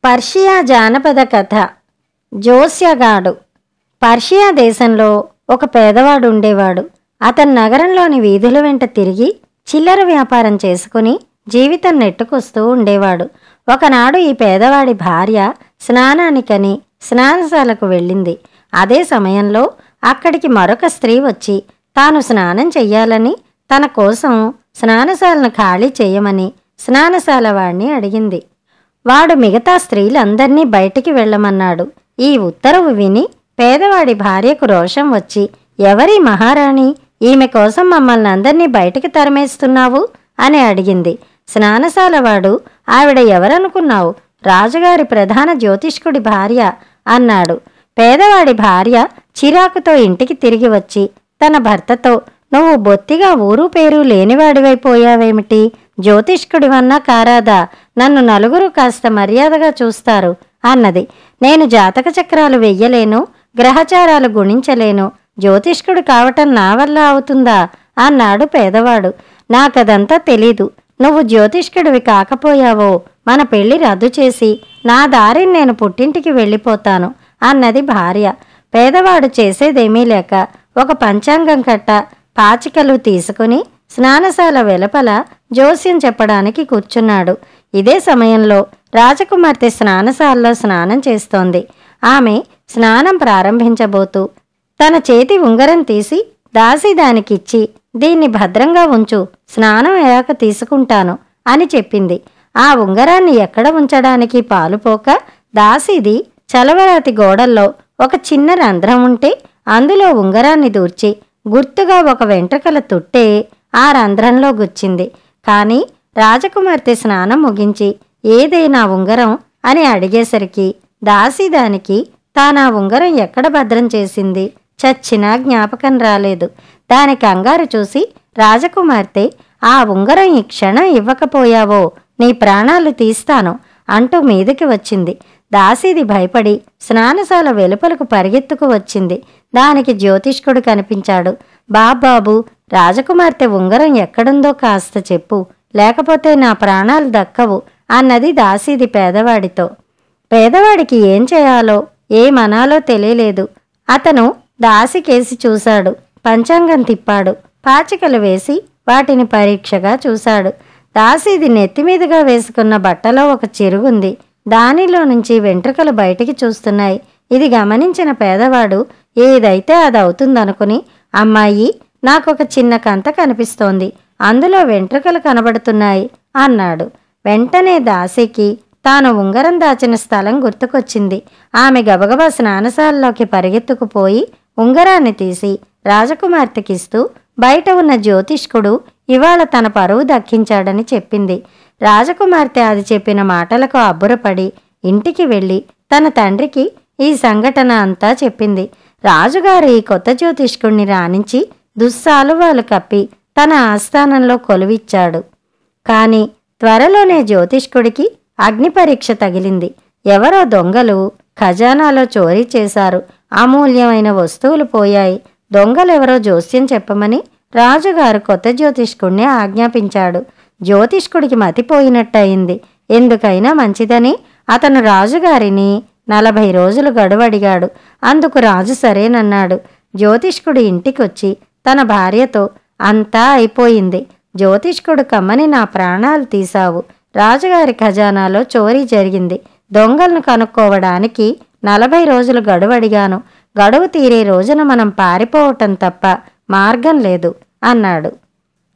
Persia జానపద కథ. జోస్యగాడు. Persia దేశంలో ఒక పేదవాడు ఉండేవాడు. అతను నగరంలోని వీధుల వెంట తిరిగి చిల్లర వ్యాపారం చేసుకుని జీవితం నెట్టుకొస్తూ ఉండేవాడు. ఒకనాడు ఈ పేదవాడి భార్య స్నానానికని స్నానశాలకు వెళ్ళింది. అదే సమయంలో అక్కడికి మరొక స్త్రీ వచ్చి తాను స్నానం చెయ్యాలని, తన కోసం స్నానశాలను ఖాళీ చేయమని స్నానశాల వాడిని అడిగింది. వాడు మిగతా స్త్రీలందర్నీ బయటికి వెళ్ళమన్నాడు. ఈ ఉత్తర్వు విని పేదవాడి భార్యకు రోషం వచ్చి, ఎవరి మహారాణి, ఈమె కోసం మమ్మల్ని అందర్నీ బయటికి తరిమేస్తున్నావు అని అడిగింది. స్నానశాలవాడు, ఆవిడ ఎవరనుకున్నావు? రాజుగారి ప్రధాన జ్యోతిష్కుడి భార్య అన్నాడు. పేదవాడి భార్య చిరాకుతో ఇంటికి తిరిగి వచ్చి తన భర్తతో, నువ్వు బొత్తిగా ఊరు పేరు లేనివాడివైపోయావేమిటి? జ్యోతిష్కుడివన్నా కారాదా? నన్ను నలుగురు కాస్త మర్యాదగా చూస్తారు అన్నది. నేను జాతక చక్రాలు వెయ్యలేను, గ్రహచారాలు గుణించలేను, జ్యోతిష్కుడు కావటం నా వల్ల అవుతుందా అన్నాడు పేదవాడు. నాకదంతా తెలీదు. నువ్వు జ్యోతిష్కుడివి కాకపోయావో మన పెళ్లి రద్దు చేసి నా దారిని నేను పుట్టింటికి వెళ్ళిపోతాను అన్నది భార్య. పేదవాడు చేసేదేమీ లేక ఒక పంచాంగం కట్ట, పాచికలు తీసుకుని స్నానశాల వెలుపల జోస్యం చెప్పడానికి కూర్చున్నాడు. ఇదే సమయంలో రాజకుమార్తె స్నానశాలలో స్నానం చేస్తోంది. ఆమె స్నానం ప్రారంభించబోతూ తన చేతి ఉంగరం తీసి దాసి దానికిచ్చి, దీన్ని భద్రంగా ఉంచు, స్నానం అయ్యాక తీసుకుంటాను అని చెప్పింది. ఆ ఉంగరాన్ని ఎక్కడ ఉంచడానికి పాలుపోక దాసిది చలవరాతి గోడల్లో ఒక చిన్న రంధ్రం ఉంటే అందులో ఉంగరాన్ని దూర్చి గుర్తుగా ఒక వెంట్రుకల తుట్టే ఆ రంధ్రంలో గుచ్చింది. కాని రాజకుమార్తె స్నానం ముగించి ఏదైనా ఉంగరం అని అడిగేసరికి దాసి దానికి తానా ఉంగరం ఎక్కడ భద్రం చేసింది చచ్చినా జ్ఞాపకం రాలేదు. దాని కంగారు చూసి రాజకుమార్తె, ఆ ఉంగరం ఈ క్షణం ఇవ్వకపోయావో నీ ప్రాణాలు తీస్తాను అంటూ మీదికి వచ్చింది. దాసిది భయపడి స్నానశాల వెలుపలకు పరిగెత్తుకు వచ్చింది. దానికి జ్యోతిష్కుడు కనిపించాడు. బాబాబు, రాజకుమార్తె ఉంగరం ఎక్కడుందో కాస్త చెప్పు, లేకపోతే నా ప్రాణాలు దక్కవు అన్నది దాసిది పేదవాడితో. పేదవాడికి ఏం చేయాలో ఏమనాలో తెలియలేదు. అతను దాసి కేసి చూశాడు, పంచాంగం తిప్పాడు, పాచికలు వేసి వాటిని పరీక్షగా చూశాడు. దాసిది నెత్తిమీదుగా వేసుకున్న బట్టలో ఒక చిరుగుంది. దానిలో నుంచి వెంట్రుకలు బయటికి చూస్తున్నాయి. ఇది గమనించిన పేదవాడు ఏదైతే అది అవుతుందనుకుని, అమ్మాయి, నాకొక చిన్న కంత కనిపిస్తోంది, అందులో వెంట్రుకలు కనబడుతున్నాయి అన్నాడు. వెంటనే దాసికి తాను ఉంగరం దాచిన స్థలం గుర్తుకొచ్చింది. ఆమె గబగబా స్నానశాలలోకి పరిగెత్తుకుపోయి ఉంగరాన్ని తీసి రాజకుమార్తెకిస్తూ, బయట ఉన్న జ్యోతిష్కుడు ఇవాళ తన పరువు దక్కించాడని చెప్పింది. రాజకుమార్తె అది చెప్పిన మాటలకు అబ్బురపడి ఇంటికి వెళ్ళి తన తండ్రికి ఈ సంఘటన అంతా చెప్పింది. రాజుగారు ఈ కొత్త జ్యోతిష్కుణ్ణి రాణించి దుస్సాలువాలు కప్పి తన ఆస్థానంలో కొలువిచ్చాడు. కాని త్వరలోనే జ్యోతిష్కుడికి అగ్ని పరీక్ష తగిలింది. ఎవరో దొంగలు ఖజానాలో చోరీ చేశారు. అమూల్యమైన వస్తువులు పోయాయి. దొంగలెవరో జోస్యం చెప్పమని రాజుగారు కొత్త జ్యోతిష్కుణ్ణి ఆజ్ఞాపించాడు. జ్యోతిష్కుడికి మతిపోయినట్టయింది. ఎందుకైనా మంచిదని అతను రాజుగారిని 40 రోజులు గడువడిగాడు. అందుకు రాజు సరేనన్నాడు. జ్యోతిష్కుడు ఇంటికొచ్చి తన భార్యతో, అంతా అయిపోయింది. జ్యోతిష్కుడు కమ్మని నా ప్రాణాలు తీశావు. రాజుగారి ఖజానాలో చోరీ జరిగింది. దొంగలను కనుక్కోవడానికి 40 రోజులు గడువడిగాను. గడువు తీరే రోజున మనం పారిపోవటం తప్ప మార్గం లేదు అన్నాడు.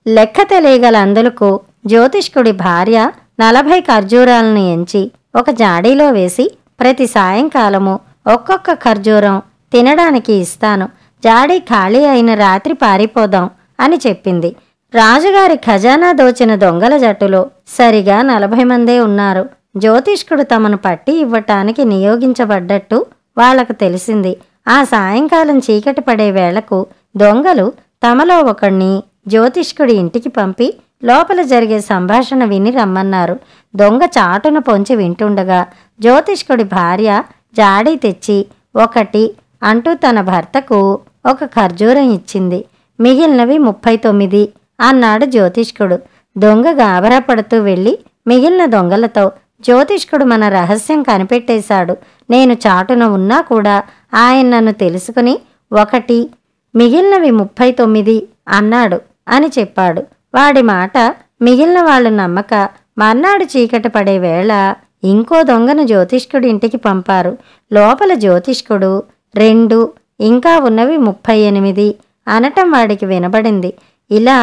లెక్క తెలియగల అందులకు జ్యోతిష్కుడి భార్య 40 ఖర్జూరాలను ఎంచి ఒక జాడీలో వేసి, ప్రతి సాయంకాలము ఒక్కొక్క ఖర్జూరం తినడానికి ఇస్తాను. జాడీ ఖాళీ అయిన రాత్రి పారిపోదాం అని చెప్పింది. రాజుగారి ఖజానా దోచిన దొంగల జట్టులో సరిగా 40 మందే ఉన్నారు. జ్యోతిష్కుడు తమను పట్టి ఇవ్వటానికి నియోగించబడ్డట్టు వాళ్లకు తెలిసింది. ఆ సాయంకాలం చీకటి పడే వేళకు దొంగలు తమలో ఒకణ్ణి జ్యోతిష్కుడి ఇంటికి పంపి లోపల జరిగే సంభాషణ విని రమ్మన్నారు. దొంగ చాటున పొంచి వింటుండగా జ్యోతిష్కుడి భార్య జాడీ తెచ్చి 1 అంటూ తన భర్తకు ఒక ఖర్జూరం ఇచ్చింది. మిగిలినవి 39 అన్నాడు జ్యోతిష్కుడు. దొంగ గాబరా పడుతూ వెళ్ళి మిగిలిన దొంగలతో, జ్యోతిష్కుడు మన రహస్యం కనిపెట్టేశాడు. నేను చాటున ఉన్నా కూడా ఆయన నన్ను తెలుసుకుని 1, మిగిలినవి 39 అన్నాడు అని చెప్పాడు. వాడి మాట మిగిలిన వాళ్ళు నమ్మక మర్నాడు చీకటి పడే వేళ ఇంకో దొంగను జ్యోతిష్కుడి ఇంటికి పంపారు. లోపల జ్యోతిష్కుడు 2, ఇంకా ఉన్నవి 38 అనటం వాడికి వినబడింది. ఇలా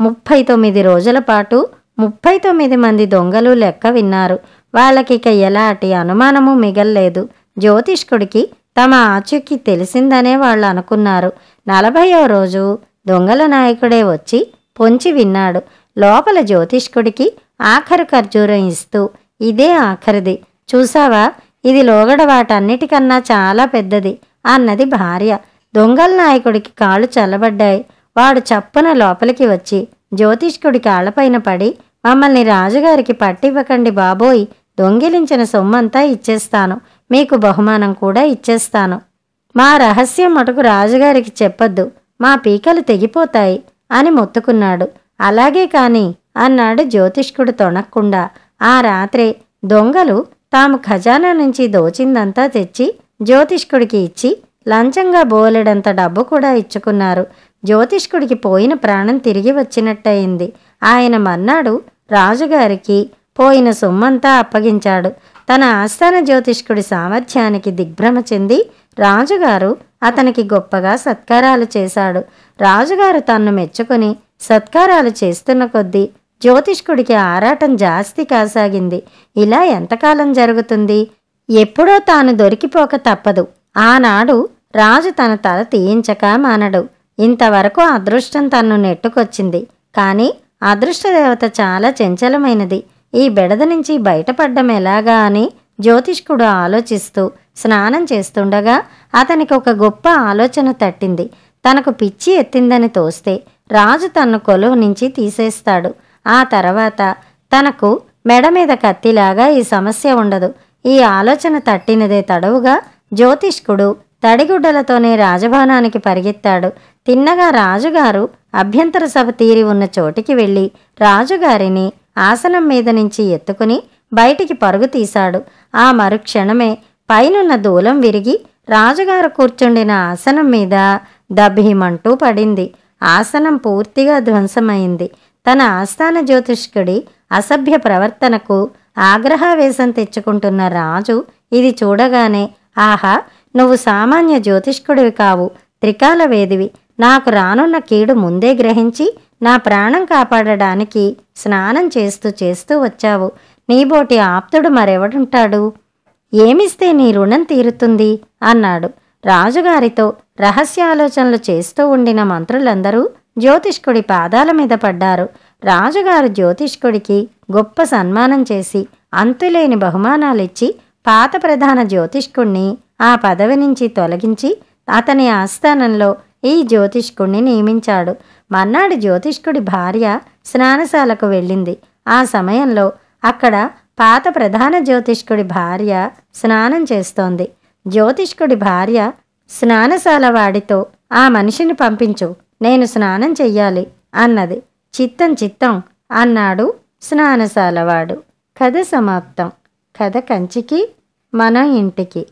39 రోజుల పాటు 39 మంది దొంగలు లెక్క విన్నారు. వాళ్ళకిక ఎలాంటి అనుమానము మిగల్లేదు. జ్యోతిష్కుడికి తమ ఆచూకీ తెలిసిందనే వాళ్ళు అనుకున్నారు. 40వ రోజు దొంగల నాయకుడే వచ్చి పొంచి విన్నాడు. లోపల జ్యోతిష్కుడికి ఆఖరు ఖర్జూరం ఇస్తూ, ఇదే ఆఖరిది, చూసావా, ఇది లోగడ వాటన్నిటికన్నా చాలా పెద్దది అన్నది భార్య. దొంగల నాయకుడికి కాళ్ళు చల్లబడ్డాయి. వాడు చప్పున లోపలికి వచ్చి జ్యోతిష్కుడి కాళ్లపైన పడి, మమ్మల్ని రాజుగారికి పట్టివ్వకండి బాబోయ్, దొంగిలించిన సొమ్మంతా ఇచ్చేస్తాను, మీకు బహుమానం కూడా ఇచ్చేస్తాను. మా రహస్యం మటుకు రాజుగారికి చెప్పొద్దు, మా పీకలు తెగిపోతాయి అని మొత్తుకున్నాడు. అలాగే కాని అన్నాడు జ్యోతిష్కుడు తొణక్కుండా. ఆ రాత్రే దొంగలు తాము ఖజానా నుంచి దోచిందంతా తెచ్చి జ్యోతిష్కుడికి ఇచ్చి లంచంగా బోలెడంత డబ్బు కూడా ఇచ్చుకున్నారు. జ్యోతిష్కుడికి పోయిన ప్రాణం తిరిగి వచ్చినట్టయింది. ఆయన మర్నాడు రాజుగారికి పోయిన సొమ్మంతా అప్పగించాడు. తన ఆస్థాన జ్యోతిష్కుడి సామర్థ్యానికి దిగ్భ్రమ చెంది రాజుగారు అతనికి గొప్పగా సత్కారాలు చేశాడు. రాజుగారు తన్ను మెచ్చుకుని సత్కారాలు చేస్తున్న కొద్దీ జ్యోతిష్కుడికి ఆరాటం జాస్తి కాసాగింది. ఇలా ఎంతకాలం జరుగుతుంది? ఎప్పుడో తాను దొరికిపోక తప్పదు. ఆనాడు రాజు తన తల తీయించక మానడు. ఇంతవరకు అదృష్టం తన్ను నెట్టుకొచ్చింది. కానీ అదృష్టదేవత చాలా చంచలమైనది. ఈ బెడద నుంచి బయటపడ్డం ఎలాగా అని జ్యోతిష్కుడు ఆలోచిస్తూ స్నానం చేస్తుండగా అతనికి ఒక గొప్ప ఆలోచన తట్టింది. తనకు పిచ్చి ఎత్తిందని తోస్తే రాజు తన్ను కొలువు నుంచి తీసేస్తాడు. ఆ తర్వాత తనకు మెడ మీద కత్తిలాగా ఈ సమస్య ఉండదు. ఈ ఆలోచన తట్టినదే తడవుగా జ్యోతిష్కుడు తడిగుడ్డలతోనే రాజభవనానికి పరిగెత్తాడు. తిన్నగా రాజుగారు అభ్యంతర సభ తీరి ఉన్న చోటికి వెళ్ళి రాజుగారిని ఆసనం మీద నుంచి ఎత్తుకుని బయటికి పరుగు తీశాడు. ఆ మరుక్షణమే పైనున్న దూలం విరిగి రాజుగారు కూర్చుండిన ఆసనం మీద దభీమంటూ పడింది. ఆసనం పూర్తిగా ధ్వంసమైంది. తన ఆస్థాన జ్యోతిష్కుడి అసభ్య ప్రవర్తనకు ఆగ్రహావేశం తెచ్చుకుంటున్న రాజు ఇది చూడగానే, ఆహా, నువ్వు సామాన్య జ్యోతిష్కుడివి కావు, త్రికాల వేదివి. నాకు రానున్న కీడు ముందే గ్రహించి నా ప్రాణం కాపాడడానికి స్నానం చేస్తూ చేస్తూ వచ్చావు. నీబోటి ఆప్తుడు మరెవడుంటాడు? ఏమిస్తే నీ రుణం తీరుతుంది అన్నాడు. రాజుగారితో రహస్యాలోచనలు చేస్తూ ఉండిన మంత్రులందరూ జ్యోతిష్కుడి పాదాల మీద పడ్డారు. రాజుగారు జ్యోతిష్కుడికి గొప్ప సన్మానం చేసి అంతులేని బహుమానాలిచ్చి పాత ప్రధాన జ్యోతిష్కుణ్ణి ఆ పదవి నుంచి తొలగించి అతని ఆస్థానంలో ఈ జ్యోతిష్కుణ్ణి నియమించాడు. మర్నాడు జ్యోతిష్కుడి భార్య స్నానశాలకు వెళ్ళింది. ఆ సమయంలో అక్కడ పాత ప్రధాన జ్యోతిష్కుడి భార్య స్నానం చేస్తోంది. జ్యోతిష్కుడి భార్య స్నానశాల వాడితో, ఆ మనిషిని పంపించు, నేను స్నానం చెయ్యాలి అన్నది. చిత్తం చిత్తం అన్నాడు స్నానశాలవాడు. కథ సమాప్తం. కథ కంచికి, మన ఇంటికి.